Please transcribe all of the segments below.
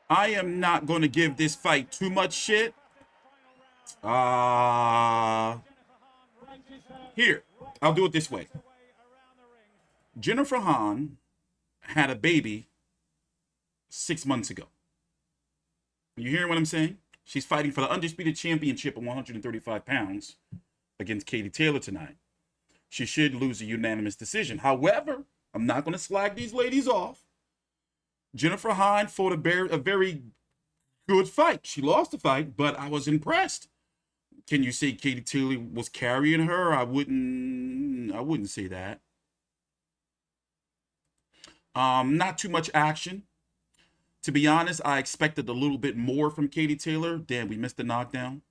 I am not going to give this fight too much shit. Here, I'll do it this way. Jennifer Hahn had a baby 6 months ago. You hearing what I'm saying? She's fighting for the undisputed championship at 135 pounds against Katie Taylor tonight. She should lose a unanimous decision. However, I'm not going to slag these ladies off. Jennifer Hahn fought a very good fight. She lost the fight, but I was impressed. Can you say Katie Taylor was carrying her? I wouldn't say that. Not too much action. To be honest, I expected a little bit more from Katie Taylor. Damn, we missed the knockdown.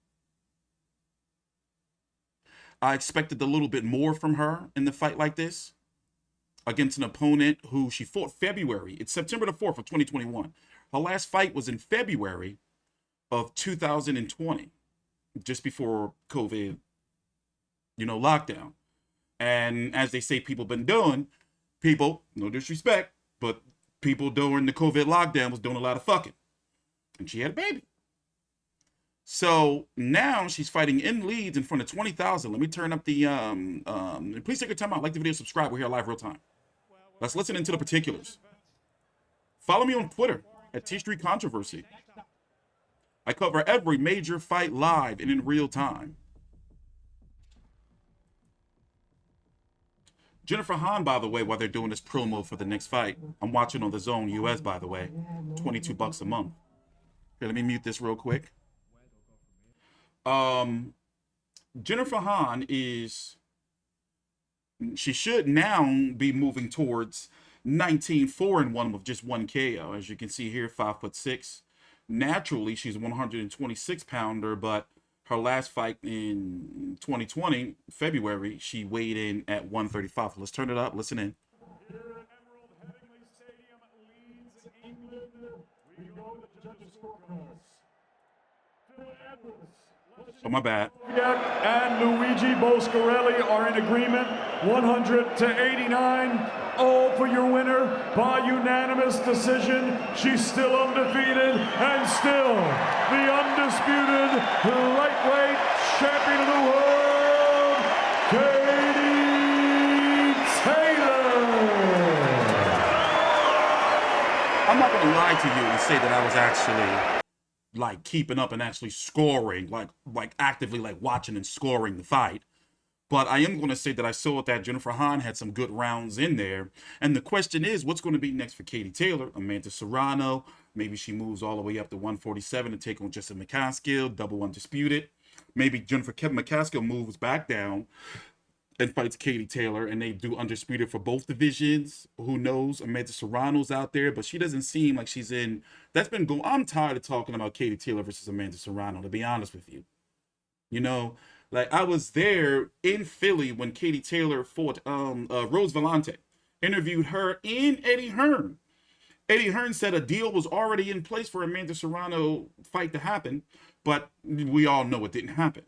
I expected a little bit more from her in the fight like this against an opponent who she fought February. It's September the 4th of 2021. Her last fight was in February of 2020, just before COVID, lockdown. And as they say, people been doing, no disrespect, but people during the COVID lockdown was doing a lot of fucking. And she had a baby. So now she's fighting in Leeds in front of 20,000. Let me turn up the, please take your time out. Like the video, subscribe. We're here live real time. Let's listen into the particulars. Follow me on Twitter at TstreeT Controversy. I cover every major fight live and in real time. Jennifer Hahn, by the way, while they're doing this promo for the next fight, I'm watching on the Zone US, by the way, $22 a month. Here, let me mute this real quick. Jennifer Hahn she should now be moving towards 19-4-1 with just 1 KO. As you can see here, 5'6". Naturally, she's a 126 pounder, but her last fight in 2020, February, she weighed in at 135. Let's turn it up. Listen in. Here at Emerald Headingley Stadium, Leeds, England, we go with the judges' scorecards. Phil Edwards. Oh, my bad. And Luigi Boscarelli are in agreement. 100-89. All for your winner by unanimous decision. She's still undefeated and still the undisputed lightweight champion of the world, Katie Taylor. I'm not going to lie to you and say that I was actually like keeping up and actually scoring, like actively like watching and scoring the fight. But I am going to say that I saw that Jennifer Hahn had some good rounds in there. And the question is, what's going to be next for Katie Taylor? Amanda Serrano. Maybe she moves all the way up to 147 to take on Jessica McCaskill, double undisputed. Maybe Jennifer McCaskill moves back down and fights Katie Taylor, and they do undisputed for both divisions. Who knows? Amanda Serrano's out there, but she doesn't seem like she's in. That's been going. I'm tired of talking about Katie Taylor versus Amanda Serrano, to be honest with you. Like, I was there in Philly when Katie Taylor fought Rose Vellante, interviewed her and Eddie Hearn. Eddie Hearn said a deal was already in place for Amanda Serrano fight to happen, but we all know it didn't happen.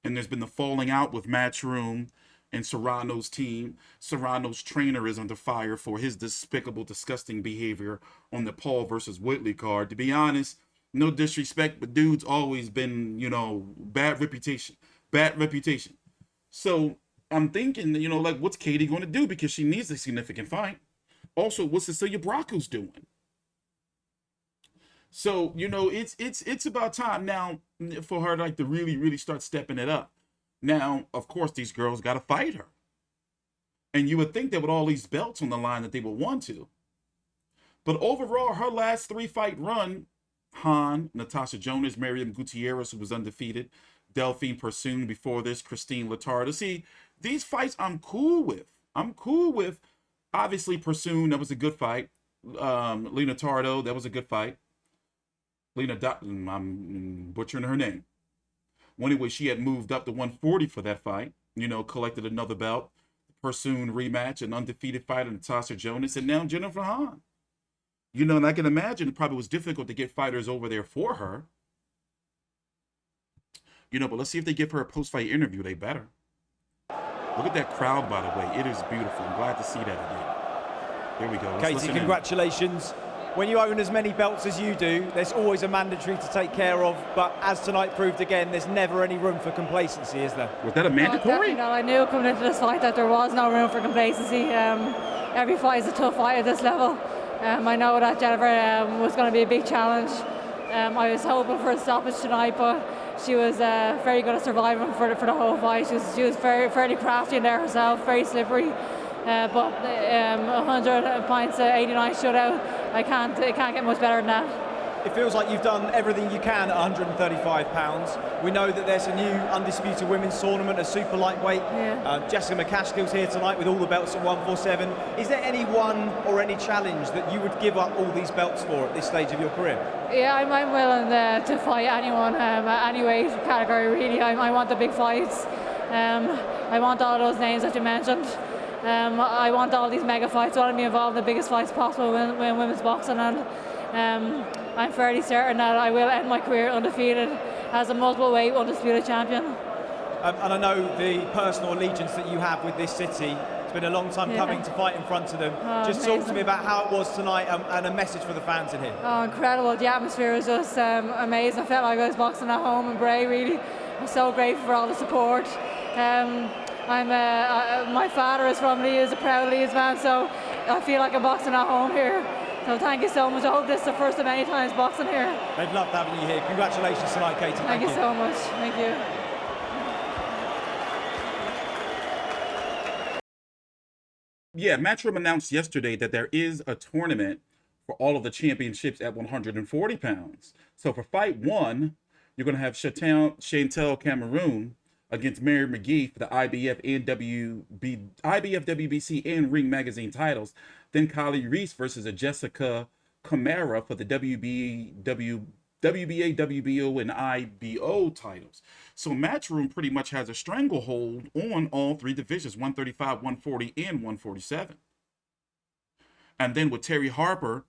And there's been the falling out with Matchroom and Serrano's team. Serrano's trainer is under fire for his despicable, disgusting behavior on the Paul versus Whitley card. To be honest, no disrespect, but dude's always been, bad reputation. So I'm thinking, like, what's Katie going to do? Because she needs a significant fight. Also, what's Cecilia Bracco's doing? So, it's about time now for her to really start stepping it up. Now, of course, these girls got to fight her. And you would think that with all these belts on the line that they would want to. But overall, her last 3-fight run, Hahn, Natasha Jonas, Miriam Gutierrez, who was undefeated, Delphine Persoon before this, Christine Latardo. See, these fights I'm cool with. Obviously, Persoon, that was a good fight. Lena Tardo, that was a good fight. I'm butchering her name. Well, anyway, she had moved up to 140 for that fight, collected another belt. Persoon rematch, an undefeated fighter, Natasha Jonas, and now Jennifer Hahn. And I can imagine it probably was difficult to get fighters over there for her. But let's see if they give her a post-fight interview. They better. Look at that crowd, by the way. It is beautiful. I'm glad to see that again. Here we go. Katie, congratulations. when you own as many belts as you do, there's always a mandatory to take care of, but as tonight proved again, there's never any room for complacency, is there? Was that a mandatory? No, I knew coming into this fight that there was no room for complacency. Every fight is a tough fight at this level. I know that Jennifer was going to be a big challenge. I was hoping for a stoppage tonight, but she was very good at surviving for the whole fight. She was fairly crafty in there herself, very slippery. But 100 points, 89 shutout. It can't get much better than that. It feels like you've done everything you can at 135 pounds. We know that there's a new undisputed women's tournament, a super lightweight. Yeah. Jessica McCaskill's here tonight with all the belts at 147. Is there any one or any challenge that you would give up all these belts for at this stage of your career? Yeah, I'm willing to fight anyone at any weight category, really. I want the big fights. I want all those names that you mentioned. I want all these mega fights. I want to be involved in the biggest fights possible in women's boxing, and I'm fairly certain that I will end my career undefeated as a multiple weight undisputed champion. And I know the personal allegiance that you have with this city. It's been a long time coming to fight in front of them. Just amazing. talk to me about how it was tonight and a message for the fans in here. Oh, incredible. The atmosphere was just amazing. I felt like I was boxing at home in Bray, really. I'm so grateful for all the support. My father is from Leeds, a proud Leeds man, so I feel like I'm boxing at home here. So thank you so much. I hope this is the first of many times boxing here. They've loved having you here. Congratulations tonight, Katie. Thank you so much. Thank you. Yeah, Matchroom announced yesterday that there is a tournament for all of the championships at 140 pounds. So for fight one, you're going to have Chantel Cameroon against Mary McGee for the IBF, WBC, and Ring Magazine titles. Then Kylie Reese versus a Jessica Camara for the WBA, WBO, and IBO titles. So Matchroom pretty much has a stranglehold on all three divisions, 135, 140, and 147. And then with Terry Harper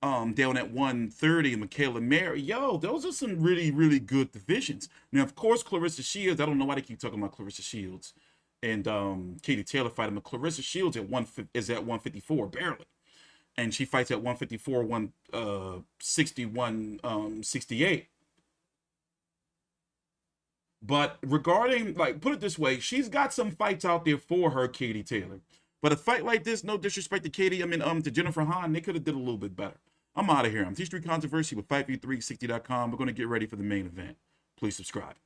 down at 130, Michaela Mary, those are some really, really good divisions. Now, of course, Clarissa Shields, I don't know why they keep talking about Clarissa Shields and Katie Taylor fighting, but Clarissa Shields is at 154, barely. And she fights at 154, 168. But regarding, put it this way, she's got some fights out there for her, Katie Taylor. But a fight like this, no disrespect to Katie, to Jennifer Hahn, they could have did a little bit better. I'm out of here. I'm TstreeT Controversy with FightView360.com. We're going to get ready for the main event. Please subscribe.